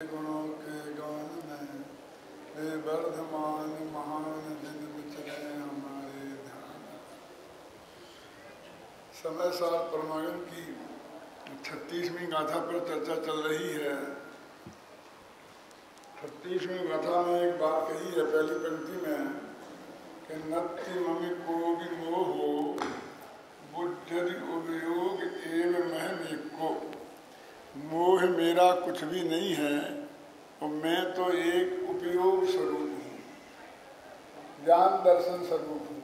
गुणों के गान में वे वर्धमान महान दिन विचरे हमारे ध्यान। समय साल परमागम की 36वीं गाथा पर चर्चा चल रही है। 36वीं गाथा में एक बात कही है पहली पंक्ति में कि नत्ति ममि कोगि मोहो बुद्धि उपयोग एव महन को। मोह मेरा कुछ भी नहीं है और मैं तो एक उपयोग स्वरूप हूँ, ज्ञान दर्शन स्वरूप हूँ,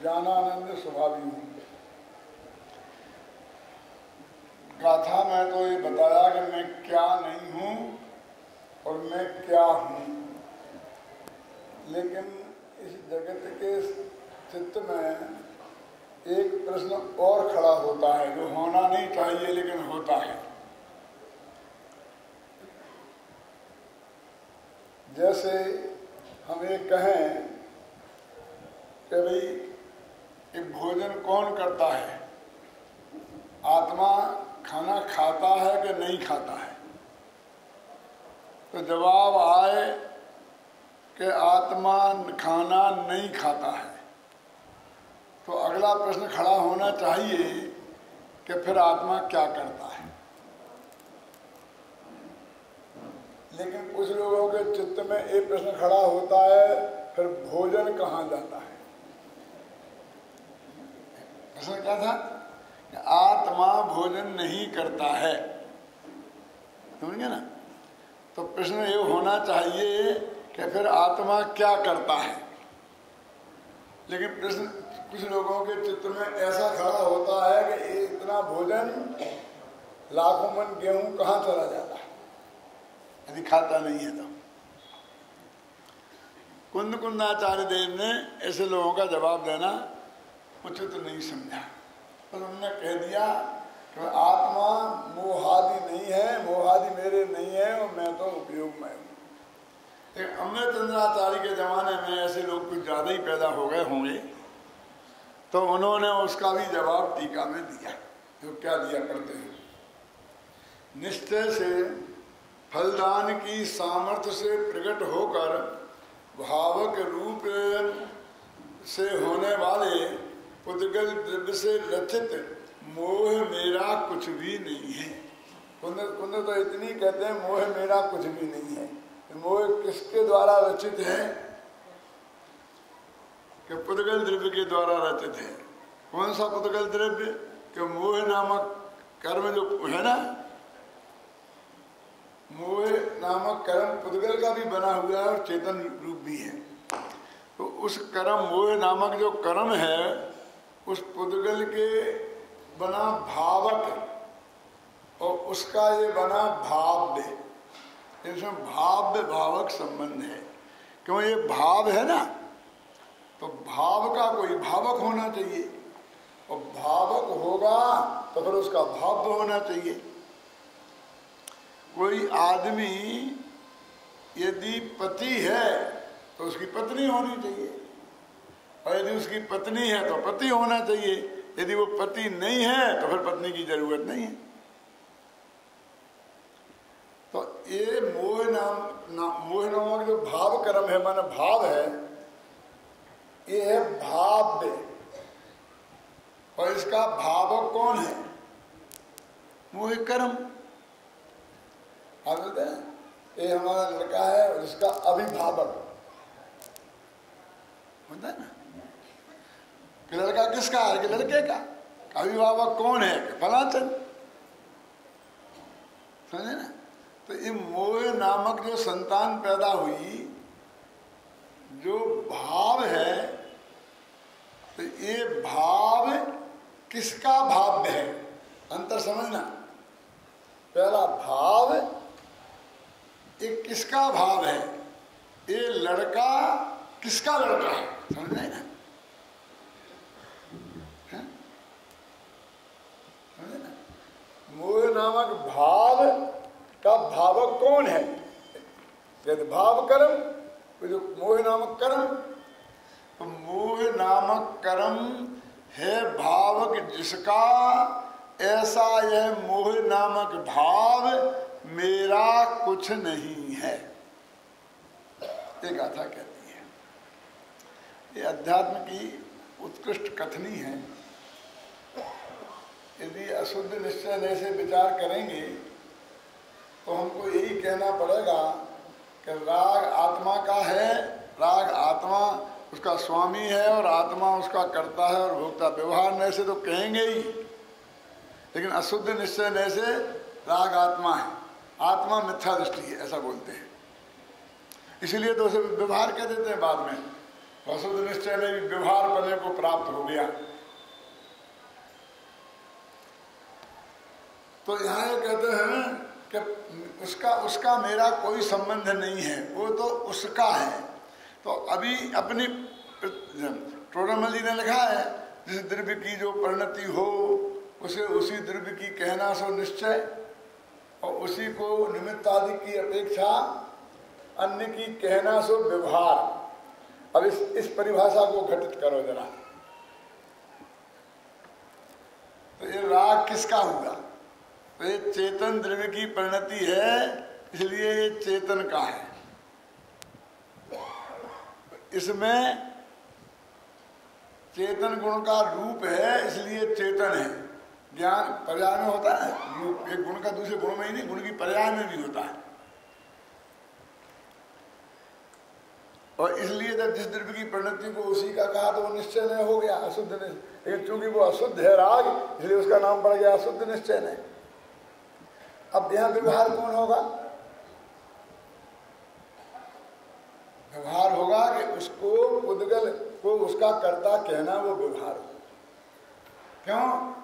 ज्ञानानंद स्वभावी हूँ। गाथा में तो ये बताया कि मैं क्या नहीं हूँ और मैं क्या हूँ, लेकिन इस जगत के चित्त में एक प्रश्न और खड़ा होता है जो होना नहीं चाहिए लेकिन होता है। जैसे हम ये कहें कि भाई ये भोजन कौन करता है, आत्मा खाना खाता है कि नहीं खाता है। तो जवाब आए कि आत्मा खाना नहीं खाता है, तो अगला प्रश्न खड़ा होना चाहिए कि फिर आत्मा क्या करता है। लेकिन कुछ लोगों के चित्त में एक प्रश्न खड़ा होता है, फिर भोजन कहाँ जाता है। प्रश्न क्या था कि आत्मा भोजन नहीं करता है, समझे ना। तो प्रश्न ये होना चाहिए कि फिर आत्मा क्या करता है। लेकिन प्रश्न कुछ लोगों के चित्त में ऐसा खड़ा होता है कि इतना भोजन लाखों मन गेहूं कहाँ चला जाता है यदि खाता नहीं है तो। कुंदाचार्य देव ने ऐसे लोगों का जवाब देना उचित नहीं समझा, पर उन्होंने कह दिया कि आत्मा मोहादि नहीं है, मोहादि मेरे नहीं है और मैं तो उपयोग में हूँ। लेकिन अमृतचंद्राचार्य के जमाने में ऐसे लोग कुछ ज़्यादा ही पैदा हो गए होंगे, तो उन्होंने उसका भी जवाब टीका में दिया। तो क्या दिया करते हैं, निश्चय से फलदान की सामर्थ्य से प्रकट होकर भावक रूप से होने वाले पुद्गल द्रव्य से रचित मोह मेरा कुछ भी नहीं है। कुंद तो इतनी कहते हैं मोह मेरा कुछ भी नहीं है। मोह किसके द्वारा रचित है कि पुद्गल द्रव्य के द्वारा रचित है। कौन सा पुद्गल द्रव्य कि मोह नामक कर्म जो है ना, मोह नामक कर्म पुद्गल का भी बना हुआ है और चेतन रूप भी है। तो उस कर्म मोह नामक जो कर्म है उस पुद्गल के बना भावक और उसका ये बना भाव्य, इसमें भाव्य भावक संबंध है। क्यों ये भाव है ना, तो भाव का कोई भावक होना चाहिए और भावक होगा तो फिर उसका भाव्य होना चाहिए। कोई आदमी यदि पति है तो उसकी पत्नी होनी चाहिए, और यदि उसकी पत्नी है तो पति होना चाहिए। यदि वो पति नहीं है तो फिर पत्नी की जरूरत नहीं है। तो ये मोह नामक जो भाव कर्म है, माने भाव है, ये है भाव्य। और इसका भावक कौन है, मोह कर्म। आप बोलते हैं ये हमारा लड़का है और इसका अभिभावक होता है ना, कि लड़का किसका है कि लड़के का, अभिभावक कौन है कि फलाचन, समझे ना। तो ये मोह नामक जो संतान पैदा हुई, जो भाव है, तो ये भाव किसका भाव्य है, अंतर समझना। पहला भाव ये किसका भाव है, ये लड़का किसका लड़का है, समझ रहे ना, समझे ना। मोह नामक भाव का भावक कौन है, यदि भाव कर्म, जो मोह नामक कर्म, तो मोह नामक कर्म है भावक जिसका, ऐसा यह मोह नामक भाव मेरा कुछ नहीं है, ये गाथा कहती है। ये अध्यात्म की उत्कृष्ट कथनी है। यदि अशुद्ध निश्चय से विचार करेंगे तो हमको यही कहना पड़ेगा कि राग आत्मा का है, राग आत्मा उसका स्वामी है और आत्मा उसका कर्ता है और भोक्ता। व्यवहार न से तो कहेंगे ही, लेकिन अशुद्ध निश्चय न से राग आत्मा है, आत्मा मिथ्या दृष्टि है, ऐसा बोलते हैं। इसीलिए तो उसे व्यवहार कह देते हैं बाद में। अशुद्ध निश्चय में भी व्यवहार बनने को प्राप्त हो गया। तो यहाँ ये कहते हैं कि उसका मेरा कोई संबंध नहीं है, वो तो उसका है। तो अभी अपनी टोडरमल जी ने लिखा है, जिस द्रव्य की जो परिणति हो उसे उसी द्रव्य की कहना सो निश्चय, और उसी को निमित्त आदि की अपेक्षा अन्य की कहना सो व्यवहार। अब इस परिभाषा को घटित करो जरा। तो ये राग किसका हुआ? तो ये चेतन द्रव्य की परिणति है, इसलिए ये चेतन का है। इसमें चेतन गुण का रूप है, इसलिए चेतन है। ज्ञान पर्याय में होता है, एक गुण का दूसरे गुण में ही नहीं, गुण की पर्याय में भी होता है। और इसलिए जब जिस द्रव्य की परिणति को उसी का कहा तो वो निश्चय नहीं हो गया, अशुद्ध निश्चय। लेकिन चूंकि वो अशुद्ध है राग, इसलिए उसका नाम पड़ गया अशुद्ध निश्चय नहीं। अब यहाँ व्यवहार कौन होगा? व्यवहार होगा कि उसको उद्गल को उसका कर्ता कहना, वो व्यवहार हो। क्यों?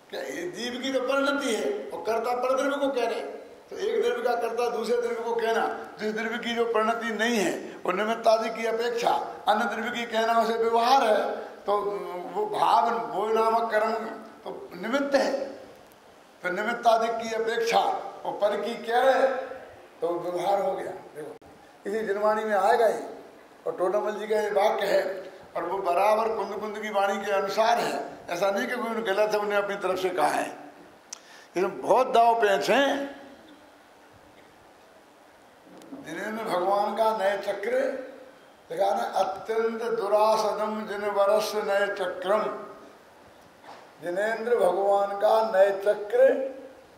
क्या जीव की तो परिणति है और कर्ता परद्रव्य को कह रहे, तो एक द्रव्य का कर्ता दूसरे द्रव्य को कहना, जिस द्रव्य की जो परिणति नहीं है वो निमित्त आदि की अपेक्षा अन्य द्रव्य की कहना उसे व्यवहार है। तो वो भाव वो नामक कर्म तो निमित्त है, तो निमित्त आदि की अपेक्षा वो पर की कह रहे तो व्यवहार हो गया। देखो इसी जनवाणी में आएगा ही, और टोडरमल जी का ये वाक्य है, और वो बराबर कुंद कुंद की वाणी के अनुसार है। ऐसा नहीं कि कोई गलत है, उन्हें अपनी तरफ से कहा है। लेकिन बहुत दाव पेच हैं। जिनेन्द्र भगवान का नए चक्र देखा ना, अत्यंत दुरासदम जिन वर्ष नए चक्रम। जिनेन्द्र भगवान का नए चक्र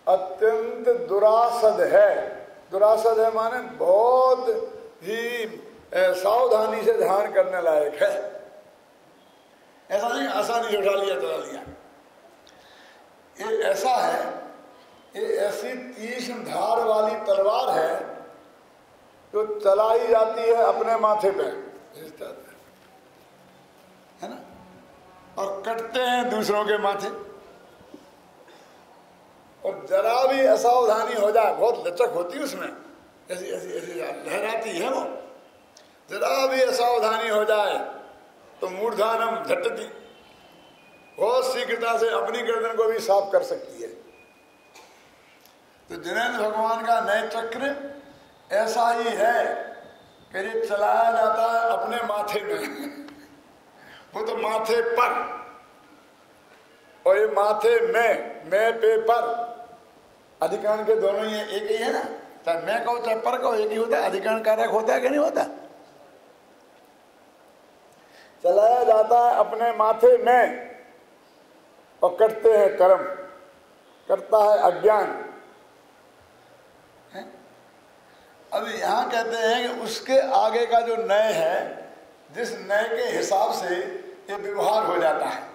अत्यंत दुरासद है। दुरासद है माने बहुत ही सावधानी से ध्यान करने लायक है। ऐसा नहीं आसानी से उठा लिया चला लिया। ये ऐसा है, ये ऐसी तीक्ष्ण धार वाली तलवार है जो चलाई जाती है अपने माथे पे, है ना, और कटते हैं दूसरों के माथे। और जरा भी असावधानी हो जाए, बहुत लचक होती है उसमें, ऐसी ऐसी ऐसी लहराती है वो। जरा भी असावधानी हो जाए तो मूर्धानम झटती, बहुत शीघ्रता से अपनी गर्दन को भी साफ कर सकती है। तो जिनेन्द्र भगवान का नए चक्र ऐसा ही है कि ये चलाया जाता है अपने माथे में। वो तो माथे पर, और ये माथे में, मैं पे पर, अधिकरण के दोनों ही एक ही है ना। चाहे मैं कहो चाहे पर कहो एक ही होता है। अधिकरण कारक होता है कि नहीं होता? चलाया जाता है अपने माथे में और करते हैं कर्म, करता है अज्ञान। अब यहाँ कहते हैं कि उसके आगे का जो नय है, जिस नय के हिसाब से ये व्यवहार हो जाता है,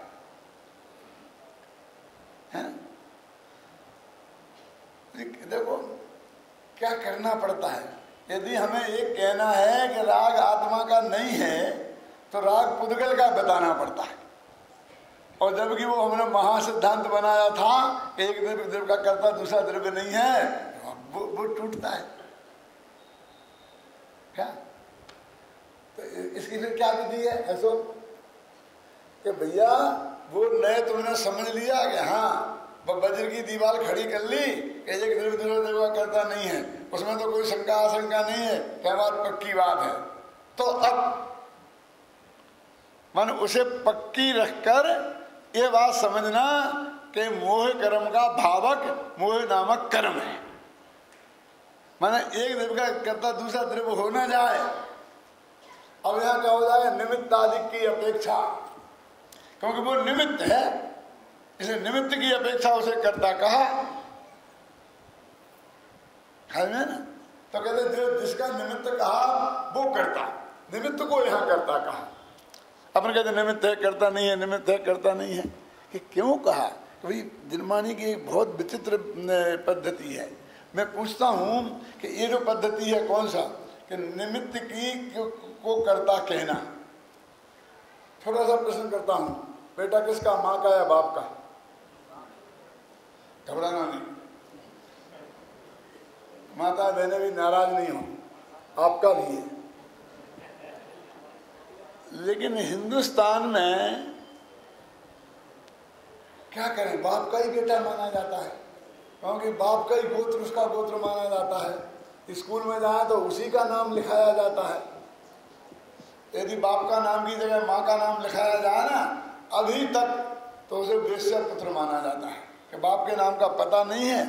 देखो क्या करना पड़ता है। यदि हमें ये कहना है कि राग आत्मा का नहीं है तो राग पुद्गल का बताना पड़ता है। और जबकि वो हमने महासिद्धांत बनाया था एक द्रव्य का कर्ता दूसरा द्रव्य नहीं है, वो टूटता है क्या? तो इसके लिए क्या विधि है? ऐसो कि भैया वो नए तुमने समझ लिया कि हाँ वज्र की दीवार खड़ी कर ली, एक द्रव्य दूसरा द्रव्य करता नहीं है, उसमें तो कोई शंका आशंका नहीं है, क्या बात पक्की बात है। तो अब मान उसे पक्की रखकर ये बात समझना के मोह कर्म का भावक मोह नामक कर्म है। माने एक द्रव्य का कर्ता दूसरा द्रव्य हो ना जाए। अब यहाँ क्या हो जाएगा, निमित्त आदि की अपेक्षा, क्योंकि वो निमित्त है इसलिए निमित्त की अपेक्षा उसे कर्ता कहा है ना। तो कहते जिसका निमित्त कहा वो कर्ता, निमित्त को यहाँ कर्ता कहा। अपन कहते निमित्त है कर्ता नहीं है, निमित्त है कर्ता नहीं है। कि क्यों कहा? भाई जिनमानी की एक बहुत विचित्र पद्धति है। मैं पूछता हूँ कि ये जो पद्धति है कौन सा, कि निमित्त की को कर्ता कहना। थोड़ा सा प्रश्न करता हूँ, बेटा किसका, माँ का या बाप का? घबराना नहीं, माता बहनें भी नाराज नहीं हो, आपका भी है। लेकिन हिंदुस्तान में क्या करें, बाप का ही बेटा माना जाता है, क्योंकि बाप का ही गोत्र उसका गोत्र माना जाता है। स्कूल में जाए तो उसी का नाम लिखाया जाता है। यदि बाप का नाम की जगह माँ का नाम लिखाया जाए ना अभी तक, तो उसे वेश्या पुत्र माना जाता है कि बाप के नाम का पता नहीं है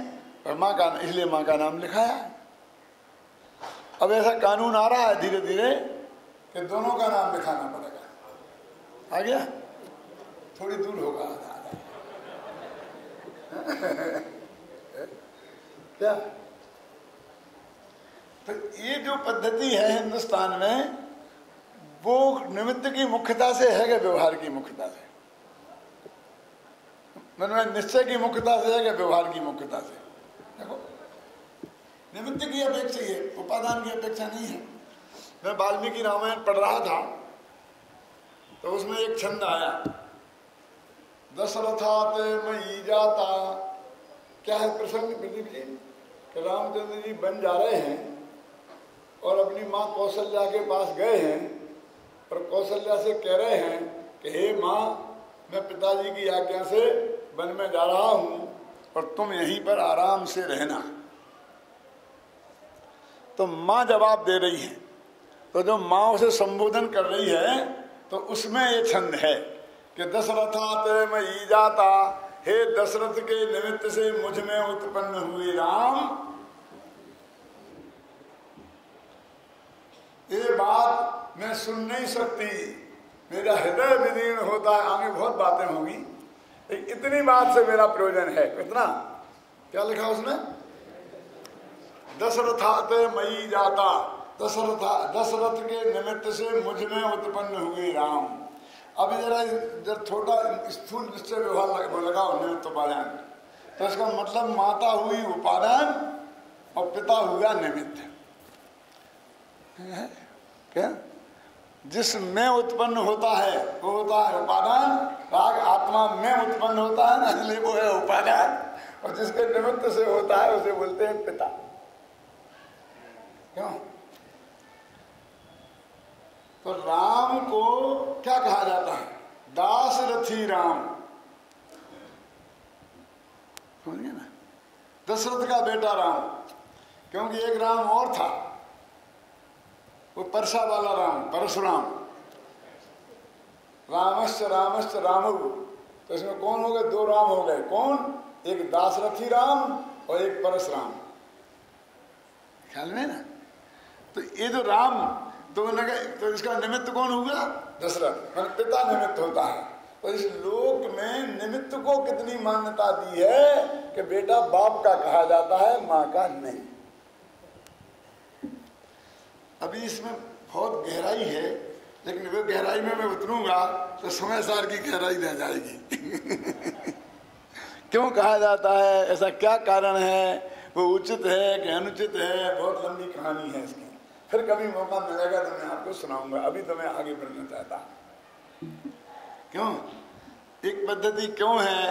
और माँ का, इसलिए माँ का नाम लिखाया है। अब ऐसा कानून आ रहा है धीरे धीरे कि दोनों का नाम लिखाना पड़ेगा। आ गया, थोड़ी दूर होगा क्या? तो ये जो पद्धति है हिंदुस्तान में, वो निमित्त की मुख्यता से है कि व्यवहार की मुख्यता से? मतलब निश्चय की मुख्यता से है कि व्यवहार की मुख्यता से? देखो, निमित्त की अपेक्षा है, उपादान की अपेक्षा नहीं है। मैं वाल्मीकि रामायण पढ़ रहा था तो उसमें एक छंद आया, दशरथात मयि जाता। क्या है प्रसंग प्रदीप जी? कि रामचंद्र जी बन जा रहे हैं और अपनी माँ कौशल्या के पास गए हैं और कौशल्या से कह रहे हैं कि हे माँ, मैं पिताजी की आज्ञा से वन में जा रहा हूँ और तुम यहीं पर आराम से रहना। तो माँ जवाब दे रही है, तो जो माँ उसे संबोधन कर रही है तो उसमें ये छंद है कि दशरथात मयि जाता, हे दशरथ के निमित्त से मुझ में उत्पन्न हुए राम। ये बात मैं सुन नहीं सकती, मेरा हृदय विदीर्ण होता है। आगे बहुत बातें होंगी, इतनी बात से मेरा प्रयोजन है। कितना, क्या लिखा उसने? दशरथात मयि जाता, दशरथ के निमित्त से मुझ में उत्पन्न हुए राम। अब जरा थोड़ा स्थूल निश्चय व्यवहार लगाओ, निमित्त उपादान, तो इसका मतलब माता हुई उपादान और पिता हुआ निमित्त। क्या? जिसमें उत्पन्न होता है वो होता है उपादान, राग आत्मा में उत्पन्न होता है ना, इसलिए वो है उपादान, और जिसके निमित्त से होता है उसे बोलते हैं पिता। क्यों? तो राम को क्या कहा जाता है? दासरथी राम। समझिए ना, दशरथ का बेटा राम, क्योंकि एक राम और था, वो परसा वाला राम, परशुराम। रामश्च रामश्च रामु, तो इसमें कौन हो गए? दो राम हो गए। कौन? एक दासरथी राम और एक परशुराम। ख्याल में ना? तो ये जो राम तो लगे, तो इसका निमित्त कौन हुआ? दशरथ, मतलब पिता निमित्त होता है। तो इस लोक में निमित्त को कितनी मान्यता दी है कि बेटा बाप का कहा जाता है, माँ का नहीं। अभी इसमें बहुत गहराई है, लेकिन वो गहराई में मैं उतरूंगा तो समय सार की गहराई रह जाएगी। क्यों कहा जाता है, ऐसा क्या कारण है, वो उचित है कि अनुचित है, बहुत लंबी कहानी है इसकी। फिर कभी मौका मिलेगा तो मैं आपको सुनाऊंगा, अभी तो मैं आगे बढ़ना चाहता। क्यों एक पद्धति क्यों है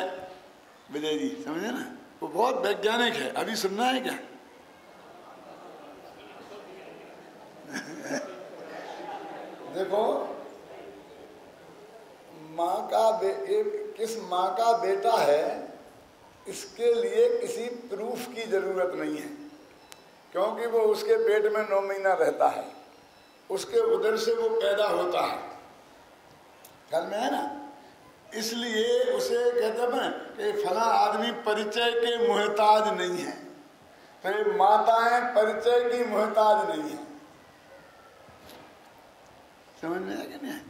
विजय जी, समझे ना? वो बहुत वैज्ञानिक है। अभी सुनना है क्या? देखो, माँ का किस माँ का बेटा है, इसके लिए किसी प्रूफ की जरूरत नहीं है, क्योंकि वो उसके पेट में 9 महीना रहता है, उसके उदर से वो पैदा होता है। ख्याल में है ना? इसलिए उसे कहते हैं कि फला आदमी परिचय के मुहताज नहीं है, तो ये माताएं परिचय की मुहताज नहीं है। समझ में आया कि नहीं?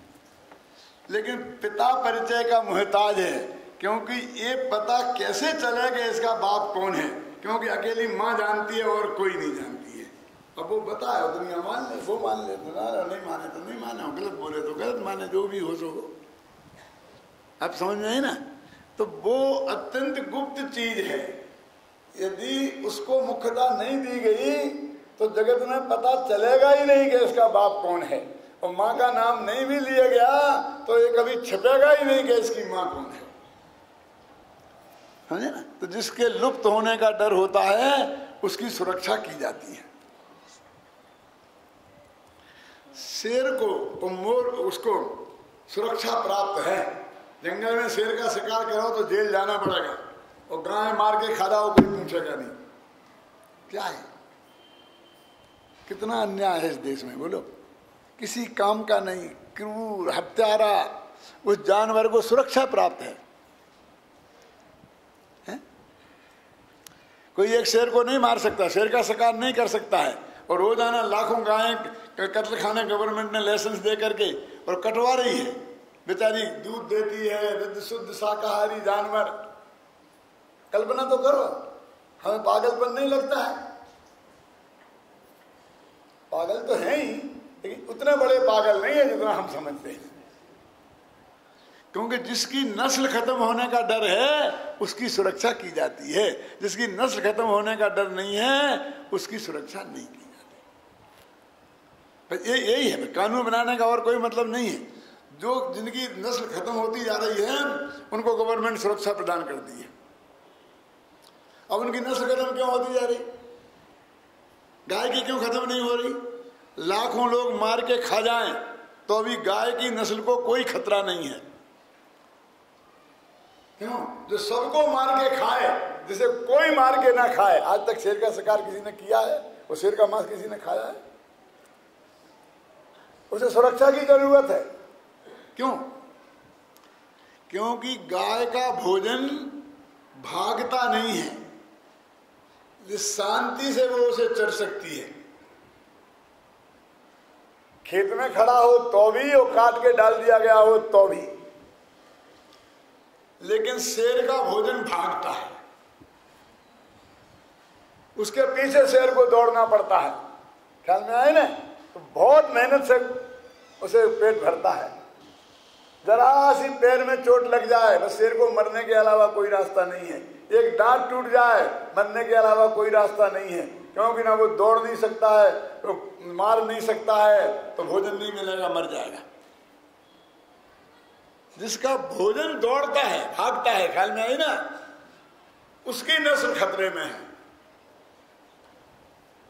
लेकिन पिता परिचय का मुहताज है, क्योंकि ये पता कैसे चलेगा इसका बाप कौन है, क्योंकि अकेली माँ जानती है और कोई नहीं जानती है। अब वो बताए दुनिया मान ले, वो मान ले, नहीं माने तो नहीं माने, गलत बोले तो गलत माने, जो भी हो सो हो। अब समझ में है ना? तो वो अत्यंत गुप्त चीज है, यदि उसको मुख्यता नहीं दी गई तो जगत में पता चलेगा ही नहीं कि इसका बाप कौन है। और माँ का नाम नहीं भी लिया गया तो ये कभी छिपेगा ही नहीं कि इसकी माँ कौन है। समझे ना? तो जिसके लुप्त होने का डर होता है उसकी सुरक्षा की जाती है। शेर को मोर उसको सुरक्षा प्राप्त है। जंगल में शेर का शिकार करो तो जेल जाना पड़ेगा, और गाय मार के खा जाओ कोई पूछेगा नहीं। क्या है? कितना अन्याय है इस देश में, बोलो। किसी काम का नहीं, क्रूर हत्यारा, उस जानवर को सुरक्षा प्राप्त है? कोई एक शेर को नहीं मार सकता, शेर का शिकार नहीं कर सकता है, और रोजाना लाखों गायें कत्ल खाने गवर्नमेंट ने लाइसेंस दे करके और कटवा रही है। बेचारी दूध देती है, शुद्ध शाकाहारी जानवर। कल्पना तो करो, हमें पागलपन नहीं लगता है? पागल तो है ही, लेकिन उतने बड़े पागल नहीं है जितना हम समझते हैं। क्योंकि जिसकी नस्ल खत्म होने का डर है उसकी सुरक्षा की जाती है, जिसकी नस्ल खत्म होने का डर नहीं है उसकी सुरक्षा नहीं की जाती। यही है, कानून बनाने का और कोई मतलब नहीं है। जो जिनकी नस्ल खत्म होती जा रही है उनको गवर्नमेंट सुरक्षा प्रदान करती है। अब उनकी नस्ल खत्म क्यों होती जा रही? गाय की क्यों खत्म नहीं हो रही? लाखों लोग मार के खा जाएं तो अभी गाय की नस्ल को कोई खतरा नहीं है। क्यों? जो सबको मार के खाए, जिसे कोई मार के ना खाए। आज तक शेर का शिकार किसी ने किया है? वो शेर का मांस किसी ने खाया है? उसे सुरक्षा की जरूरत है। क्यों? क्योंकि गाय का भोजन भागता नहीं है, शांति से वो उसे चर सकती है। खेत में खड़ा हो तो भी, और काट के डाल दिया गया हो तो भी। लेकिन शेर का भोजन भागता है, उसके पीछे शेर को दौड़ना पड़ता है। ख्याल में आए ना? तो बहुत मेहनत से उसे पेट भरता है। जरा सी पैर में चोट लग जाए बस शेर को मरने के अलावा कोई रास्ता नहीं है। एक दांत टूट जाए मरने के अलावा कोई रास्ता नहीं है, क्योंकि ना वो दौड़ नहीं सकता है, तो मार नहीं सकता है, तो भोजन नहीं मिलेगा, मर जाएगा। जिसका भोजन दौड़ता है, भागता है, ख्याल में आई ना, उसकी नस्ल खतरे में है।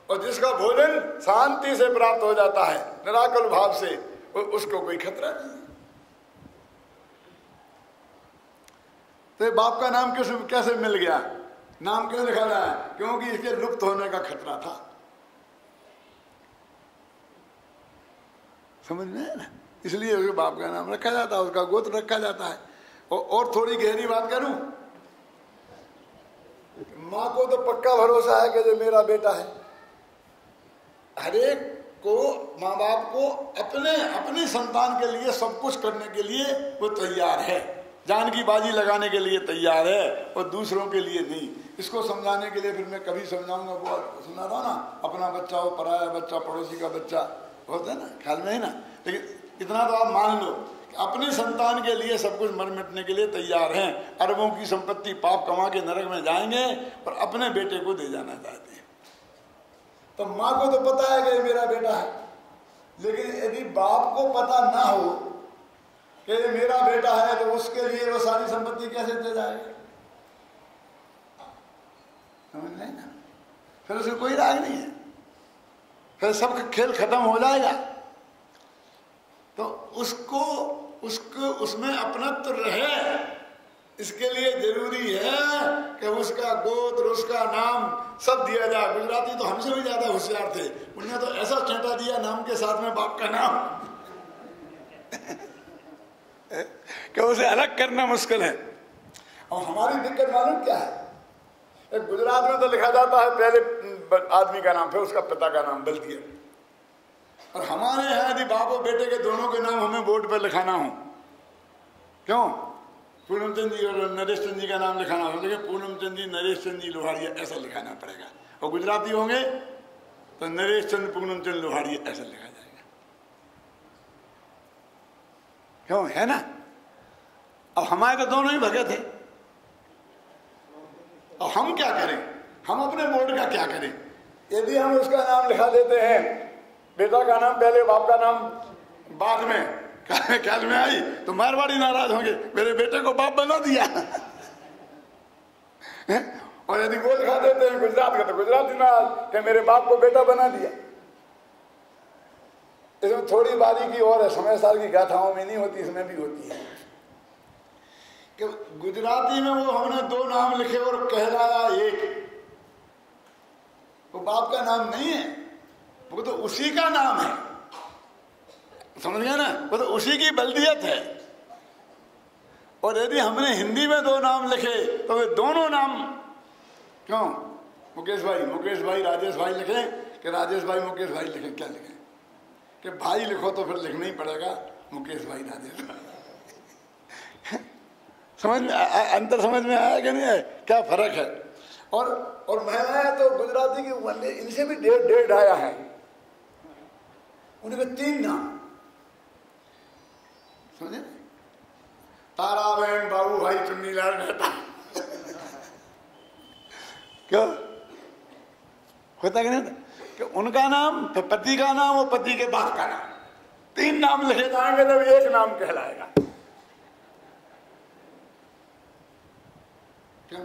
और जिसका भोजन शांति से प्राप्त हो जाता है, निराकुल भाव से, उसको कोई खतरा नहीं। तो बाप का नाम कैसे मिल गया? नाम क्यों लिखा रहा है? क्योंकि इसके लुप्त होने का खतरा था। समझ में है ना? इसलिए उसके बाप का नाम रखा जाता है, उसका गोत्र रखा जाता है। और थोड़ी गहरी बात करूं, माँ को तो पक्का भरोसा है कि जो मेरा बेटा है। हर एक को, माँ बाप को अपने संतान के लिए सब कुछ करने के लिए वो तैयार है, जान की बाजी लगाने के लिए तैयार है, और दूसरों के लिए नहीं। इसको समझाने के लिए फिर मैं कभी समझाऊंगा, वो सुना था ना, अपना बच्चा हो, पराया बच्चा, पड़ोसी का बच्चा, होता है ना, ख्याल में है ना। लेकिन इतना तो आप मान लो कि अपने संतान के लिए सब कुछ मर मिटने के लिए तैयार हैं। अरबों की संपत्ति पाप कमा के नरक में जाएंगे, पर अपने बेटे को दे जाना चाहते हैं। तो माँ को तो पता है कि मेरा बेटा है, लेकिन यदि बाप को पता ना हो कि मेरा बेटा है, तो उसके लिए वो सारी संपत्ति कैसे दे जाएगा? समझ रहे ना? फिर उसको कोई राग नहीं है, फिर सब खेल खत्म हो जाएगा। तो उसको उसमें अपनत्व रहे, इसके लिए जरूरी है कि उसका गोत्र, उसका नाम सब दिया जाए। गुजराती तो हमसे भी ज्यादा होशियार थे, उन्होंने तो ऐसा चेंटा दिया नाम के साथ में बाप का नाम। कि उसे अलग करना मुश्किल है। और हमारी दिक्कत मालूम क्या है, गुजरात में तो लिखा जाता है पहले आदमी का नाम फिर उसका पिता का नाम बल्कि, और हमारे यहाँ यदि बाप और बेटे के दोनों के नाम हमें बोर्ड पर लिखाना हो, क्यों पूनम चंद जी और नरेश चंद जी का नाम लिखाना हो, लेकिन पूनम चंद जी नरेश चंद जी लोहारिया ऐसा लिखाना पड़ेगा, और गुजराती होंगे तो नरेश चंद पूनम चंद लोहारिया ऐसा लिखा जाएगा। क्यों, है ना। अब हमारे तो दोनों ही भगत थे, और हम क्या करें, हम अपने बोर्ड का क्या करें। यदि हम उसका नाम लिखा देते हैं, बेटा का नाम पहले बाप का नाम बाद में, ख्याल में आई तो मारवाड़ी नाराज होंगे, मेरे बेटे को बाप बना दिया। और यदि वो लिखा देते हैं गुजरात का तो गुजराती नाराज कि मेरे बाप को बेटा बना दिया। इसमें थोड़ी बारीकी और है, समय साल की गाथाओं में नहीं होती, इसमें भी होती है कि गुजराती में वो हमने दो नाम लिखे और कहलाया एक, वो बाप का नाम नहीं है, वो तो उसी का नाम है, समझ गया ना, वो तो उसी की बल्दियत है। और यदि हमने हिंदी में दो नाम लिखे तो वे दोनों नाम, क्यों मुकेश भाई राजेश भाई लिखे कि राजेश भाई मुकेश भाई लिखे, क्या लिखे कि भाई लिखो तो फिर लिखना ही पड़ेगा मुकेश भाई राजेश भाई। समझ में अंतर समझ में आया कि नहीं है, क्या फर्क है। और महिलाएं तो गुजराती की इनसे भी डेढ़ आया है, उनके 3 नाम समझे, तारा बहन बाबू भाई चुन्नीलाल मेहता। क्यों होता कि नहीं, कि उनका नाम फिर पति का नाम और पति के बाप का नाम, 3 नाम लिखे जाएंगे तब एक नाम कहलाएगा। क्यों,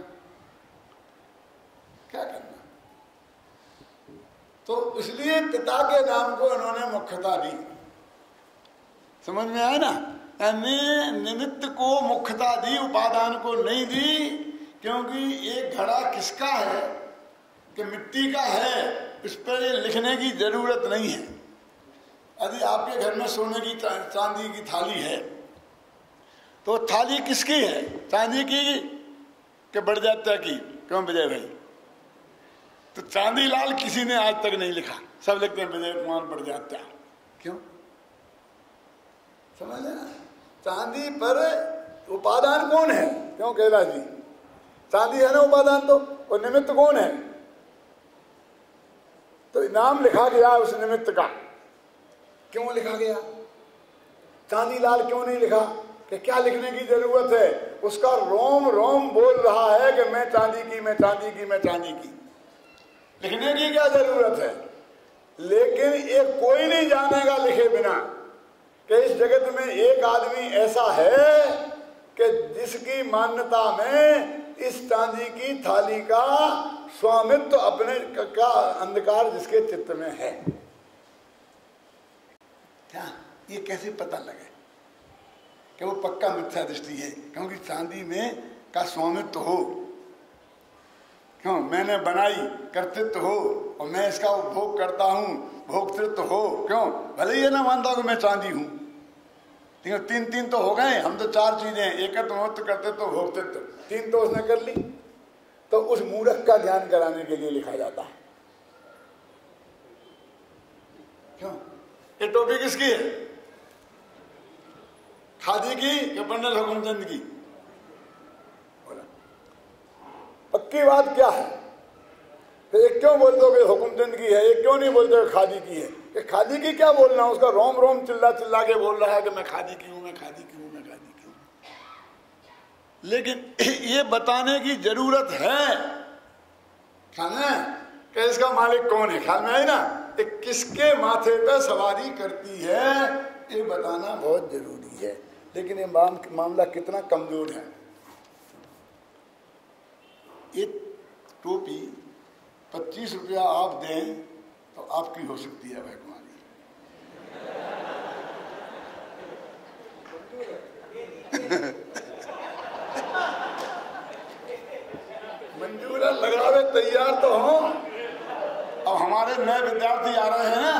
क्या करना। तो इसलिए पिता के नाम को इन्होंने मुख्यता दी, समझ में आया ना, यानी निमित्त को मुख्यता दी, उपादान को नहीं दी, क्योंकि एक घड़ा किसका है कि मिट्टी का है, इस पर लिखने की जरूरत नहीं है। यदि आपके घर में सोने की चांदी की थाली है तो थाली किसकी है, चांदी की कि बड़जात्या की, क्यों विजय भाई, तो चांदी लाल किसी ने आज तक नहीं लिखा, सब लिखते हैं विजय कुमार बड़जात्या। क्यों, समझ लेना, चांदी पर उपादान कौन है, क्यों कैलाश जी, चांदी है ना उपादान, तो और निमित्त कौन है, तो नाम लिखा गया उस निमित्त का। क्यों लिखा गया, चांदी लाल क्यों नहीं लिखा, कि क्या लिखने की जरूरत है, उसका रोम रोम बोल रहा है कि मैं चांदी की, मैं चांदी की, मैं चांदी की, लिखने की क्या जरूरत है। लेकिन ये कोई नहीं जानेगा लिखे बिना कि इस जगत में एक आदमी ऐसा है कि जिसकी मान्यता में इस चांदी की थाली का स्वामित्व अपने का अंधकार जिसके चित्त में है। क्या ये कैसे पता लगे कि वो पक्का मिथ्या दृष्टि है, क्योंकि चांदी में का स्वामित्व हो, क्यों मैंने बनाई कर्तृत्व हो और मैं इसका उपभोग करता हूं भोक्तृत्व हो, क्यों भले ही ये ना मानता हूं कि मैं चांदी हूं, लेकिन 3 तो हो गए, हम तो 4 चीजें हैं, एकत्व महत्व कर्तृत्व भोक्तृत्व, 3 तो उसने कर ली। तो उस मूर्ख का ज्ञान कराने के लिए लिखा जाता है। क्यों, ये टोपी किसकी है, खादी की या पंडित हुकुमचंद की, बोला पक्की बात क्या है, तो एक क्यों बोलते हो कि हुकुमचंद की है, एक क्यों नहीं बोलते हो खादी की है, कि खादी की क्या बोलना, उसका रोम रोम चिल्ला चिल्ला के बोल रहा है कि मैं खादी की हूं, मैं खादी की हूं, मैं खादी की हूं। लेकिन ये बताने की जरूरत है, ख्याल में कि इसका मालिक कौन है, ख्याल में आई ना, कि किसके माथे पे सवारी करती है, ये बताना बहुत जरूरी है। लेकिन ये मामला कितना कमजोर है। ये टोपी 25 रुपया आप दें तो आपकी हो सकती है भाई कुमारी, मंजूर है, लगावे तैयार तो हो। अब हमारे नए विद्यार्थी आ रहे हैं ना,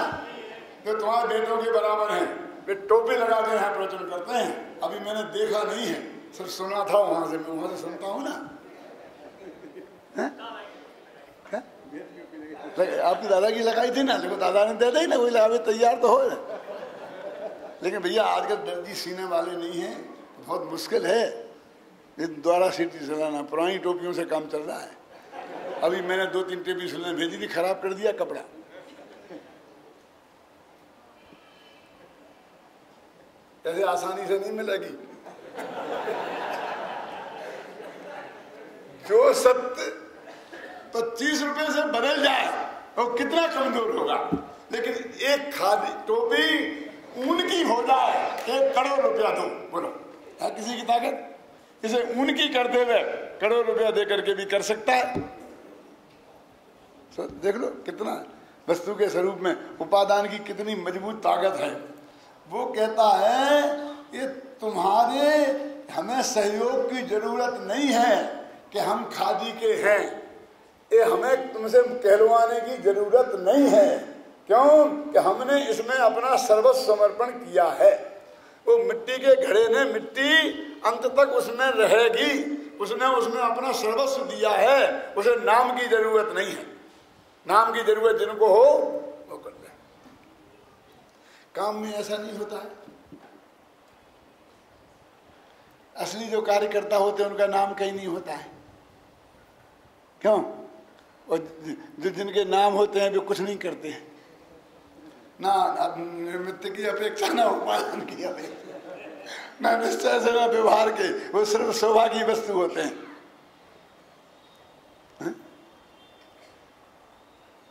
जो तुम्हारे बेटों के बराबर हैं, वे टोपी लगा के यहाँ प्रवचन करते हैं। अभी मैंने देखा नहीं है, सिर्फ सुना था वहां से, मैं वहां से सुनता हूँ ना। आपकी दादा की लगाई थी ना, देखो दादा ने दे दी ना, वही लगा तैयार तो हो। लेकिन भैया आजकल दर्जी सीने वाले नहीं है, बहुत मुश्किल है द्वारा सीटी चलाना। पुरानी टोपियों से काम चल रहा है। अभी मैंने 2-3 टेपी सिलने भेजी थी, खराब कर दिया कपड़ा। ऐसे आसानी से नहीं मिलेगी। जो सत्य 25 रुपए से बदल जाए तो कितना कमजोर होगा, लेकिन एक खादी टोपी ऊन की हो जाए 1 करोड़ रुपया दो, बोलो है किसी की ताकत? इसे ऊन की करते हुए करोड़ रुपया दे करके भी कर सकता है। तो देख लो कितना वस्तु के स्वरूप में उपादान की कितनी मजबूत ताकत है। वो कहता है ये तुम्हारे हमें सहयोग की जरूरत नहीं है कि हम खादी के हैं, ये हमें तुमसे कहलवाने की जरूरत नहीं है। क्यों कि हमने इसमें अपना सर्वस्व समर्पण किया है। वो मिट्टी के घड़े ने मिट्टी अंत तक उसमें रहेगी, उसने उसमें अपना सर्वस्व दिया है, उसे नाम की जरूरत नहीं है। नाम की जरूरत जिनको हो वो कर ले। काम में ऐसा नहीं होता है। असली जो कार्यकर्ता होते हैं उनका नाम कहीं नहीं होता है। क्यों? और जो जिनके नाम होते हैं वे कुछ नहीं करते हैं, ना निमित्त की अपेक्षा, ना उपादान की अपेक्षा, ना निश्चय से, ना व्यवहार के। वो सिर्फ शोभा की वस्तु होते हैं।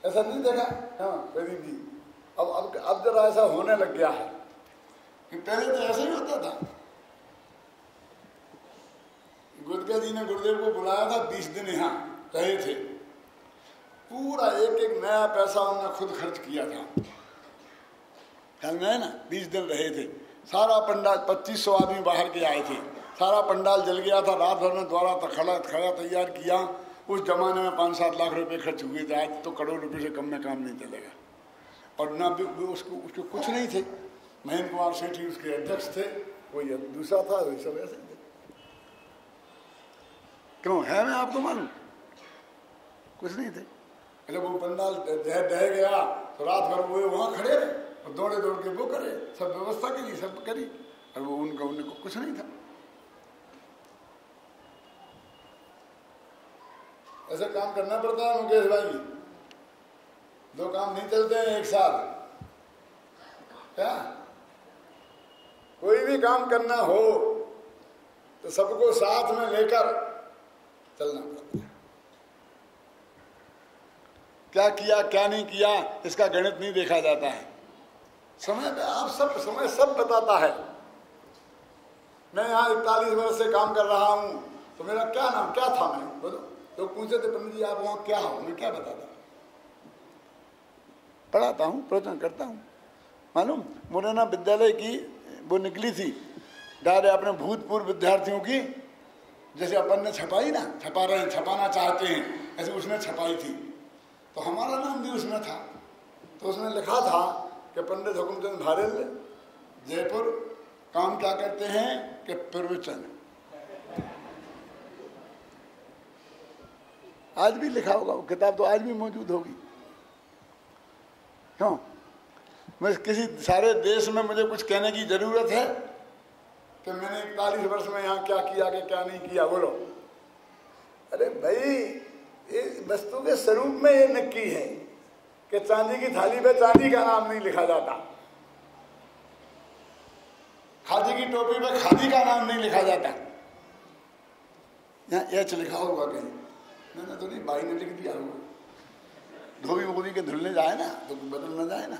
ऐसा नहीं देखा? हाँ कभी भी। अब जरा ऐसा होने लग गया है कि पहले तो ऐसा ही होता था। गुरुदेव जी ने गुरुदेव को बुलाया था, 20 दिन यहाँ रहे थे। पूरा एक नया पैसा उन्होंने खुद खर्च किया था। ख्याल में है ना? 20 दिन रहे थे। सारा पंडाल 2500 आदमी बाहर के आए थे। सारा पंडाल जल गया था। रात भर में द्वारा खड़ा तैयार किया। उस जमाने में 5-7 लाख रुपए खर्च हुए थे। आज तो करोड़ रुपए से कम में काम नहीं चलेगा। और ना भी उसको कुछ नहीं थे। महेंद्र कुमार सेठी उसके अध्यक्ष थे, कोई दूसरा था, वही सब ऐसे थे। क्यों है? मैं आपको मालूम कुछ नहीं थे। जब वो पंडाल ढह गया तो रात भर वो वहां खड़े रहे और दौड़ के वो करे, सब व्यवस्था के लिए सब करी, और वो उनको कुछ नहीं था। ऐसे काम करना पड़ता है मुकेश भाई। 2 काम नहीं चलते हैं एक साथ। क्या? कोई भी काम करना हो तो सबको साथ में लेकर चलना पड़ता है। क्या किया क्या नहीं किया इसका गणित नहीं देखा जाता है। समय में आप सब समय सब बताता है। मैं यहाँ 41 वर्ष से काम कर रहा हूँ, तो मेरा क्या नाम क्या था? मैं बोलो तो पूछे थे पंडित जी आप वहाँ क्या हो? मैं क्या बताता? पढ़ाता हूँ, प्रवचन करता हूँ। मालूम मुरैना विद्यालय की वो निकली थी डायरी अपने भूतपूर्व विद्यार्थियों की, जैसे अपन ने छपाई ना, छपाना चाहते हैं, ऐसे उसने छपाई थी। तो हमारा नाम भी उसमें था। तो उसने लिखा था कि पंडित हुकुमचंद भारेल जयपुर काम क्या करते हैं कि प्रवचन। आज भी लिखा होगा, वो किताब तो आज भी मौजूद होगी। क्यों? मैं किसी सारे देश में मुझे कुछ कहने की जरूरत है कि मैंने 41 वर्ष में यहाँ क्या किया कि क्या नहीं किया? बोलो। अरे भाई ये वस्तु के स्वरूप में ये नक्की है कि चांदी की थाली पे चांदी का नाम नहीं लिखा जाता, खादी की टोपी पे खादी का नाम नहीं लिखा जाता। यहाँ एच लिखा होगा कहीं, मैंने तो नहीं, भाई ने लिख दिया होगा। धोबी वोबी के धुलने जाए ना तो बदल न जाए ना,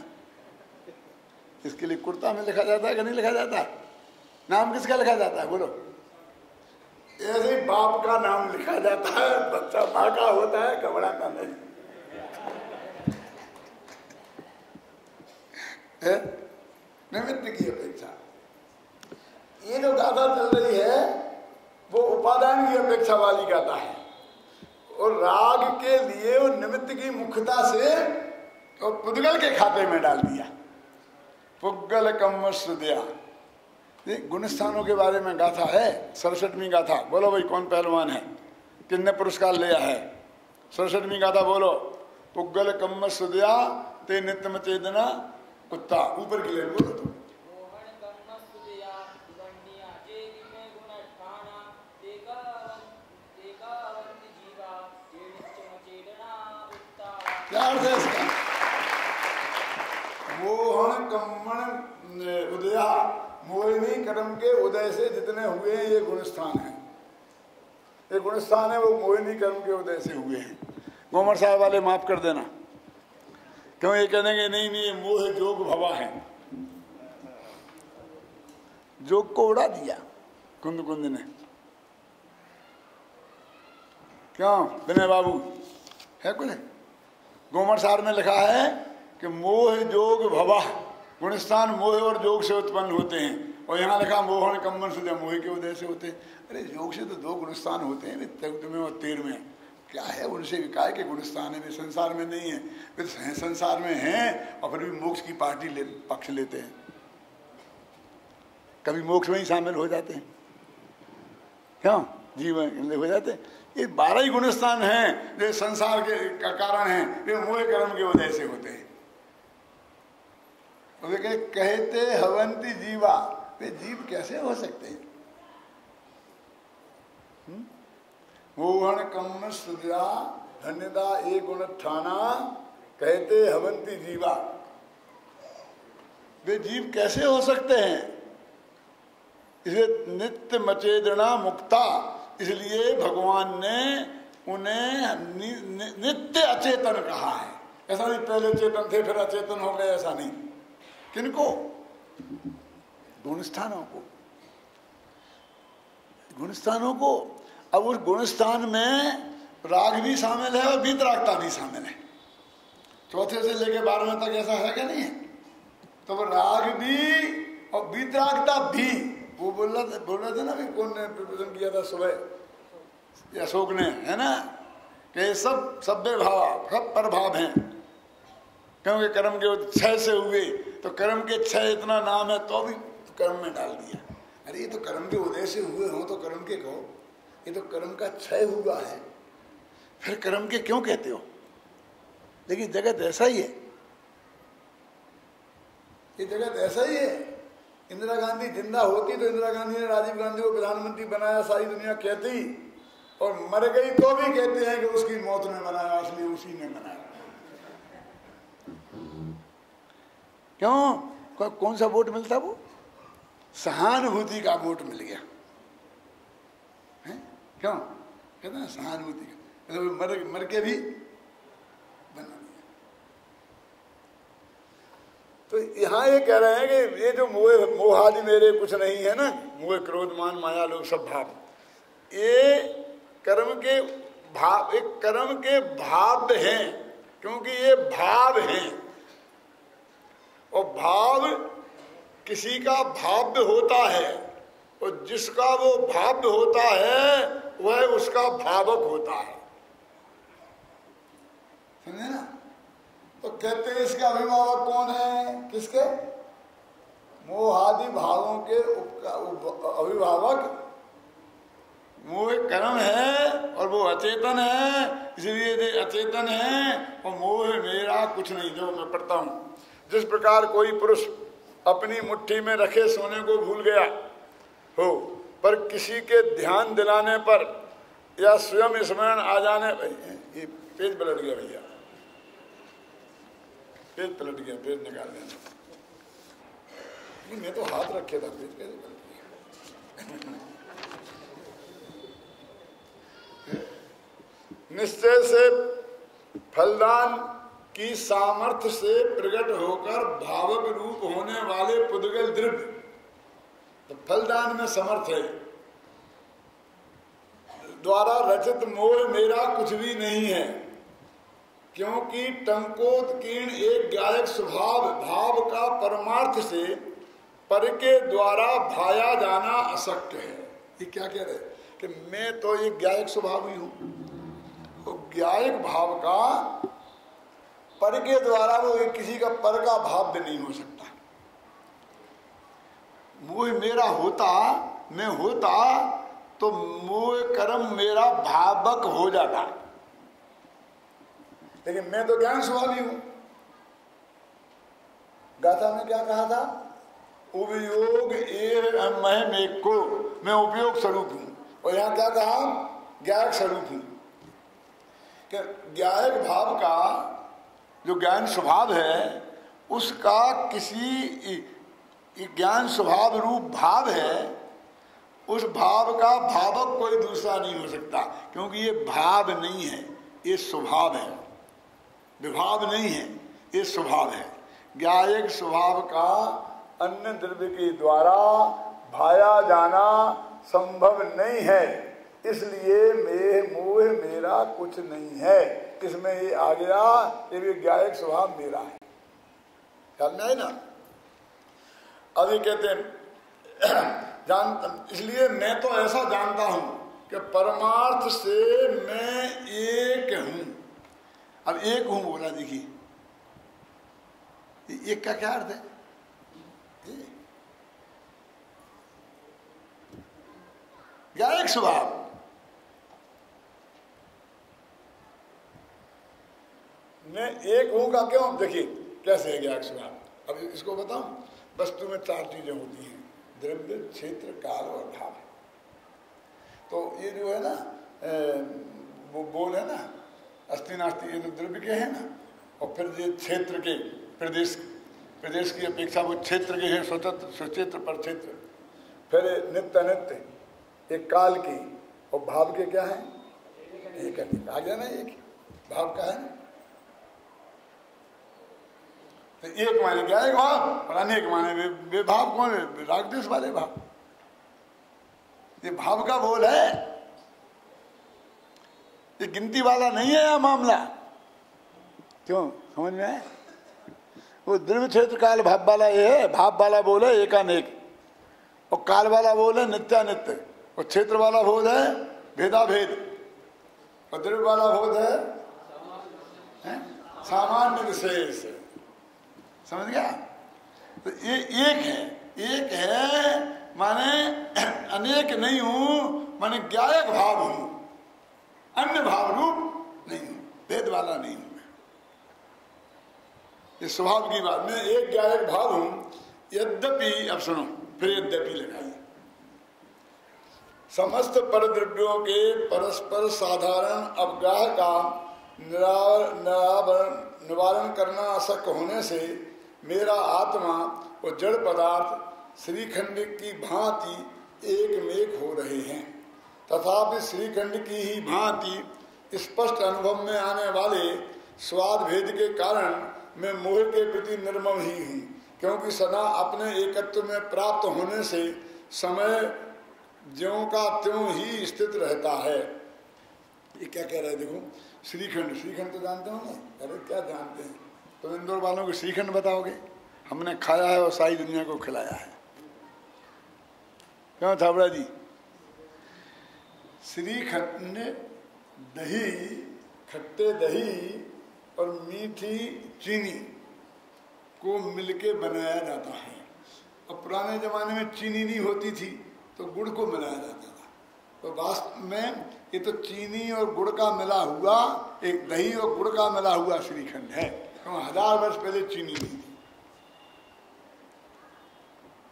इसके लिए कुर्ता में लिखा जाता है कि नहीं लिखा जाता? नाम किसका लिखा जाता है? बोलो। ऐसे ही बाप का नाम लिखा जाता है, बच्चा माँ का होता है, कपड़ा का नहीं है। निमित्त की अपेक्षा ये जो गाथा चल रही है वो उपादान की अपेक्षा वाली गाथा है, और राग के लिए वो निमित्त की मुख्यता से तो पुद्गल के खाते में डाल दिया पुग्गल कम्म सुदया। गुणस्थानों के बारे में गाथा है, 67वीं गाथा। बोलो भाई कौन पहलवान है, किसने पुरस्कार लिया है? 67वीं गाथा बोलो। पुग्गल कम्म सुदया ते नित्य मचेदना कुत्ता। ऊपर की लाइन बोलो तो। क्या अर्थ है इसका? मोहन कम्मण उदया, मोहिनी कर्म के उदय से जितने हुए हैं ये गुणस्थान है। ये गुणस्थान है, वो मोहिनी कर्म के उदय से हुए हैं। गोमर साहब वाले माफ कर देना, क्यों ये कह देंगे नहीं नहीं ये मोह जोग भवा है। जोग को उड़ा दिया कुंद कुंद ने। क्यों विनय बाबू है कुछ? गोमर साहब में लिखा है कि मोह जोग भवा, गुणस्थान मोह और जोग से उत्पन्न होते हैं, और यहाँ लिखा मोहन कम्मन से मोह के उदय से होते हैं। अरे योग से तो 2 गुणस्थान होते हैं, तख्त में और 13 में। क्या है उनसे विकाय के गुणस्थान है, वे संसार में नहीं है। वे संसार में हैं और फिर भी मोक्ष की पार्टी पक्ष लेते हैं, कभी मोक्ष में ही शामिल हो जाते हैं। क्यों जीवन हो जाते हैं। ये 12 ही गुणस्थान हैं जो संसार के का कारण हैं, वे मोह कर्म के वजह से होते हैं। वे कहते हवंती जीवा, वे जीव कैसे हो सकते हैं? मोहन कम्म सुदया धन्यता एक गुण ठाना कहते हवंती जीवा, वे जीव कैसे हो सकते हैं? इसे नित्य मचेदना मुक्ता, इसलिए भगवान ने उन्हें नित्य अचेतन कहा है। ऐसा नहीं पहले चेतन थे फिर अचेतन हो गए, ऐसा नहीं। किनको? गुणस्थानों को, गुणस्थानों को। अब उस गुणस्थान में राग भी शामिल है और वीतरागता भी शामिल है। चौथे से लेकर 12वें तक ऐसा है क्या? नहीं है। तो वो राग भी और वीतरागता भी, वो बोल रहे थे ना भी, कौन ने प्रवचन किया था सुबह, अशोक ने, है ना, कि सब सभ्य भाव सब प्रभाव हैं, क्योंकि कर्म के क्षय से हुए। तो कर्म के क्षय इतना नाम है तो भी कर्म में डाल दिया। अरे ये तो कर्म के उदय से हुए हो तो कर्म के कहो, ये तो कर्म का क्षय हुआ है, फिर कर्म के क्यों कहते हो? लेकिन जगत ऐसा ही है, ये जगत ऐसा ही है। इंदिरा गांधी जिंदा होती तो इंदिरा गांधी ने राजीव गांधी को प्रधानमंत्री बनाया, सारी दुनिया कहती, और मर गई तो भी कहते हैं कि उसकी मौत ने बनाया, इसलिए उसी ने बनाया। क्यों? कौन सा वोट मिलता? वो सहानुभूति का वोट मिल गया है? क्यों कहते हैं सहानुभूति का, मतलब मर के भी बना दिया। तो यहाँ ये कह रहे हैं कि ये जो मोह आदि मेरे कुछ नहीं है ना, मोह क्रोध मान माया लोग सब भाव, ये कर्म के भाव, एक कर्म के भाव हैं, क्योंकि ये भाव हैं। और भाव किसी का भाव्य होता है, और जिसका वो भाव्य होता है वह उसका भावक होता है। समझे ना? तो कहते हैं इसके अभिभावक कौन है? किसके? मोहादि भावों के अभिभावक मोह कर्म है, और वो अचेतन है, इसलिए ये अचेतन है। और मोह मेरा कुछ नहीं। जो मैं पढ़ता हूं, जिस प्रकार कोई पुरुष अपनी मुट्ठी में रखे सोने को भूल गया हो, पर किसी के ध्यान दिलाने पर या स्वयं स्मरण आ जाने, ये पेज पलट गया भैया, पेज पलट गया, पेज निकाल देना। मैं तो हाथ रखे था, पेज कैसे पलट गया? निश्चय से फलदान की सामर्थ्य से प्रकट होकर भावक रूप होने वाले पुद्गल द्रव्य, तो फलदान में समर्थ है, द्वारा रचित मोह मेरा कुछ भी नहीं है, क्योंकि टंकोत्कीर्ण एक गायक स्वभाव भाव का परमार्थ से पर के द्वारा भाया जाना अशक्य है। ये क्या कह रहे कि मैं तो एक गायक स्वभाव ही हूं, तो गायक भाव का पर के द्वारा वो किसी का पर का भाव भी नहीं हो सकता। मोह मेरा होता, मैं होता तो मोह कर्म मेरा भावक हो जाता, लेकिन मैं तो ज्ञान स्वभावी हूं। गाथा में क्या कहा था? उपयोग एक को, मैं उपयोग स्वरूप हूं। और यहां क्या कहा? ज्ञायक स्वरूप हूं। ज्ञायक भाव का जो ज्ञान स्वभाव है, उसका किसी ज्ञान स्वभाव रूप भाव है, उस भाव का भावक कोई दूसरा नहीं हो सकता, क्योंकि ये भाव नहीं है, ये स्वभाव है, विभाव नहीं है, ये स्वभाव है। ज्ञायक स्वभाव का अन्य द्रव्य के द्वारा भाया जाना संभव नहीं है, इसलिए मोह मेरा कुछ नहीं है। इसमें ये आ गया, ये भी ज्ञायक स्वभाव मेरा है। ख्याल में है ना? अभी कहते हैं इसलिए मैं तो ऐसा जानता हूं कि परमार्थ से मैं एक हूं। अब एक हूं बोला, देखिए एक का क्या अर्थ है? ज्ञायक स्वभाव, मैं एक हूं का क्यों? देखिए कैसे है ज्ञायक स्वभाव। अब इसको बताऊं, वस्तु में चार चीजें होती हैं, द्रव्य, क्षेत्र, काल और भाव। तो ये जो है ना, वो बोल है ना, अस्थि नास्ति, ये तो द्रव्य के हैं ना, और फिर ये क्षेत्र के, प्रदेश की अपेक्षा वो क्षेत्र के हैं, स्वतंत्र स्वक्षेत्र पर क्षेत्र। फिर नित्य अनित्य, एक काल की, और भाव के क्या है? एक अनेक। आ गया ना, एक भाव का है। तो एक माने ज्ञायक भाव और अनेक माने वे भाव। कौन है? रागद्वेष वाले भाव। ये भाव का बोल है, ये गिनती वाला नहीं है यह मामला। क्यों? समझ में है? वो द्रव्य क्षेत्र काल भाव वाला ये है। भाव वाला बोल है एकानेक, और काल वाला बोल है नित्यानित्य, और क्षेत्र वाला बोध है भेदाभेद, और द्रव्य वाला बोध है सामान्य विशेष। समझ गया? तो ये एक है माने अनेक नहीं हूं, माने ज्ञायक भाव हूं, अन्य भाव रूप नहीं हूं, भेद वाला नहीं हूं मैं। ये स्वभाव की बात। मैं एक ज्ञायक भाव हूं, यद्यपि, अब सुनो, फिर यद्यपि लगाइए, समस्त परद्रव्यों के परस्पर साधारण अवगाह का निवारण करना अशक्य होने से मेरा आत्मा और जड़ पदार्थ श्रीखंड की भांति एकमेक हो रहे हैं, तथापि श्रीखंड की ही भांति स्पष्ट अनुभव में आने वाले स्वाद भेद के कारण मैं मोह के प्रति निर्मम ही हूँ, क्योंकि सदा अपने एकत्व में प्राप्त होने से समय ज्यों का त्यों ही स्थित रहता है। ये क्या कह रहा है? देखो, श्रीखंड तो जानते हो ना? अरे क्या जानते हैं? तो इंदौर वालों को श्रीखंड बताओगे? हमने खाया है और सारी दुनिया को खिलाया है। क्यों थावड़ा जी? श्रीखंड दही, खट्टे दही और मीठी चीनी को मिलके बनाया जाता है। अब पुराने जमाने में चीनी नहीं होती थी तो गुड़ को मिलाया जाता था। तो वास्तव में ये तो चीनी और गुड़ का मिला हुआ, एक दही और गुड़ का मिला हुआ श्रीखंड है। तो 1000 वर्ष पहले चीनी नहीं थी।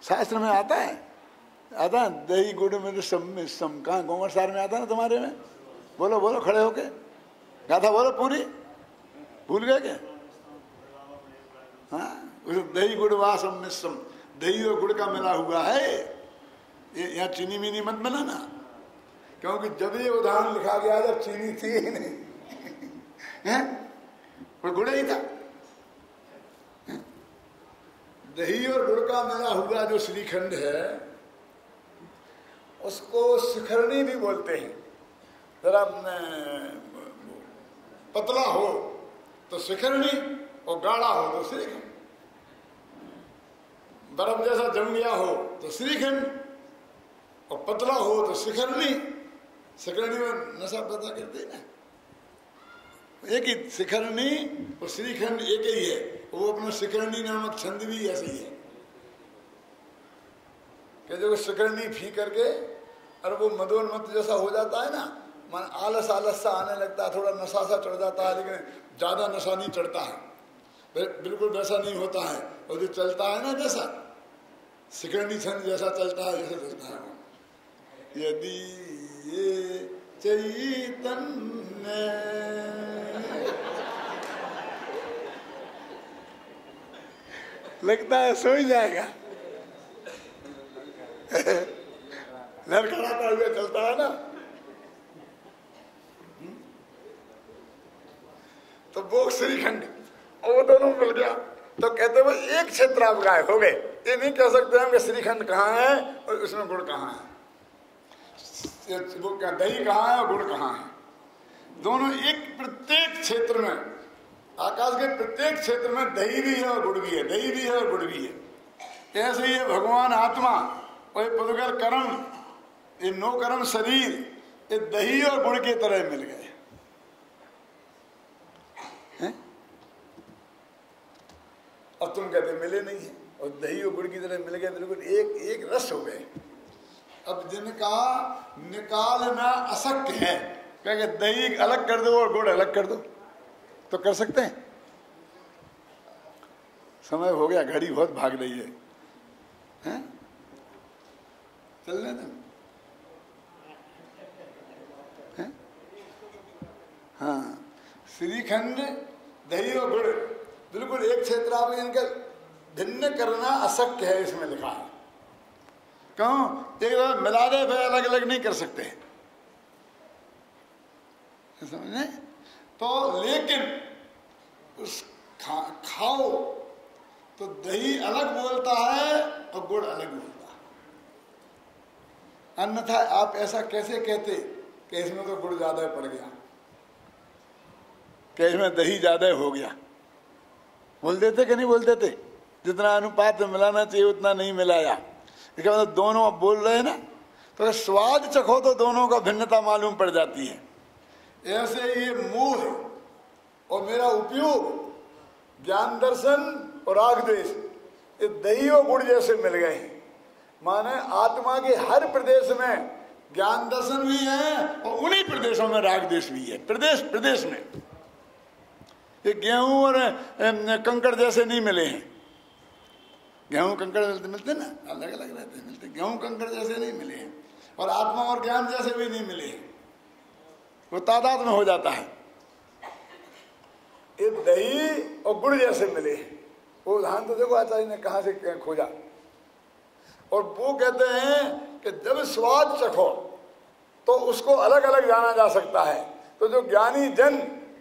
शास्त्र में आता है दही गुड़ में सम। कहाँ गोमर सार में आता ना तुम्हारे में? बोलो बोलो खड़े होके, गाथा बोलो पूरी। भूल गए क्या? हाँ, दही गुड़ वासम मिश्रम, दही और गुड़ का मिला हुआ है। ये यहाँ चीनी मीनी मत बनाना, क्योंकि जब ये उदाहरण लिखा गया जब चीनी थी ही नहीं है, और गुड़ ही था। दही और गुड़ का मिला हुआ जो श्रीखंड है उसको शिखरणी भी बोलते हैं। जरा पतला हो तो शिखरणी और गाढ़ा हो तो श्रीखंड, बर्फ जैसा जम गया हो तो श्रीखंड, और पतला हो तो शिखरणी। शिखरणी में नशा पैदा करते हैं ना। एक ही शिखरणी और श्रीखंड एक ही है। वो अपना शिखरणी नामक छंद भी ऐसे ही है। कि जो शिकरनी पी करके और वो मदोन्मत्त जैसा हो जाता है ना, मन आलस आलस सा आने लगता है, थोड़ा नशा सा चढ़ जाता है, लेकिन ज़्यादा नशा नहीं चढ़ता है, बिल्कुल वैसा नहीं होता है। और जो चलता है ना जैसा शिकरनी छंद जैसा चलता है, जैसे चलता है वो। यदि ये चैतन्य लगता है सो ही जाएगा, लड़खड़ाता हुआ चलता है ना, तो वो श्रीखंड और वो दोनों मिल गया। तो कहते वो एक क्षेत्र आप गायब हो गए। ये नहीं कह सकते हम कि श्रीखंड कहाँ है और उसमें गुड़ कहाँ है, वो दही कहाँ है और गुड़ कहाँ है। दोनों एक प्रत्येक क्षेत्र में, आकाश के प्रत्येक क्षेत्र में दही भी है और गुड़ भी है, दही भी है और गुड़ भी है। ऐसे ही है भगवान आत्मा और ये पुद्गल कर्म, ये नो कर्म शरीर, ये दही और गुड़ की तरह मिल गए हैं। अब तुम कहते मिले नहीं है, और दही और गुड़ की तरह मिल गए, बिल्कुल एक एक रस हो गए। अब जिनका निकालना अशक्य है, क्या दही अलग कर दो और गुड़ अलग कर दो, तो कर सकते हैं? समय हो गया, घड़ी बहुत भाग रही है, हैं? चलने दो। हाँ, श्रीखंड दही और गुड़ बिल्कुल एक क्षेत्र, आप इनका भिन्न करना अशक्य है, इसमें लिखा है। क्यों? एक बार मिला दे फिर अलग अलग नहीं कर सकते, समझे? तो लेकिन उस खाओ तो दही अलग बोलता है और गुड़ अलग बोलता है। अन्यथा आप ऐसा कैसे कहते कि इसमें तो गुड़ ज्यादा पड़ गया, कि इसमें दही ज्यादा हो गया? बोल देते कि नहीं बोल देते? जितना अनुपात में मिलाना चाहिए उतना नहीं मिलाया। इसका मतलब दोनों अब बोल रहे हैं ना, तो स्वाद चखो तो दोनों का भिन्नता मालूम पड़ जाती है। ऐसे ये मोह और मेरा उपयोग, ज्ञान दर्शन और राग द्वेष, ये दही और गुड़ जैसे मिल गए हैं। माने आत्मा के हर प्रदेश में ज्ञान दर्शन भी है और उन्हीं प्रदेशों में राग द्वेष भी है। प्रदेश प्रदेश में ये गेहूं और कंकड़ जैसे नहीं मिले हैं। गेहूं कंकड़ मिलते ना, अलग अलग रहते हैं, मिलते। गेहूं कंकड़ जैसे नहीं मिले हैं, और आत्मा और ज्ञान जैसे भी नहीं मिले हैं। वो तादाद में हो जाता है। ये दही और गुड़ जैसे मिले हैं। वो उदाहरण तो देखो आचार्य ने कहाँ से खोजा। और वो कहते हैं कि जब स्वाद चखो तो उसको अलग अलग जाना जा सकता है। तो जो ज्ञानी जन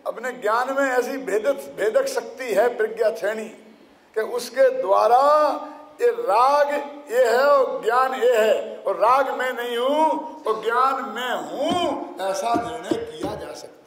अपने ज्ञान में ऐसी भेदक शक्ति है, प्रज्ञा श्रेणी, कि उसके द्वारा ये राग ये है और ज्ञान ये है, और राग में नहीं हूं और ज्ञान में हूं, ऐसा निर्णय किया जा सकता है।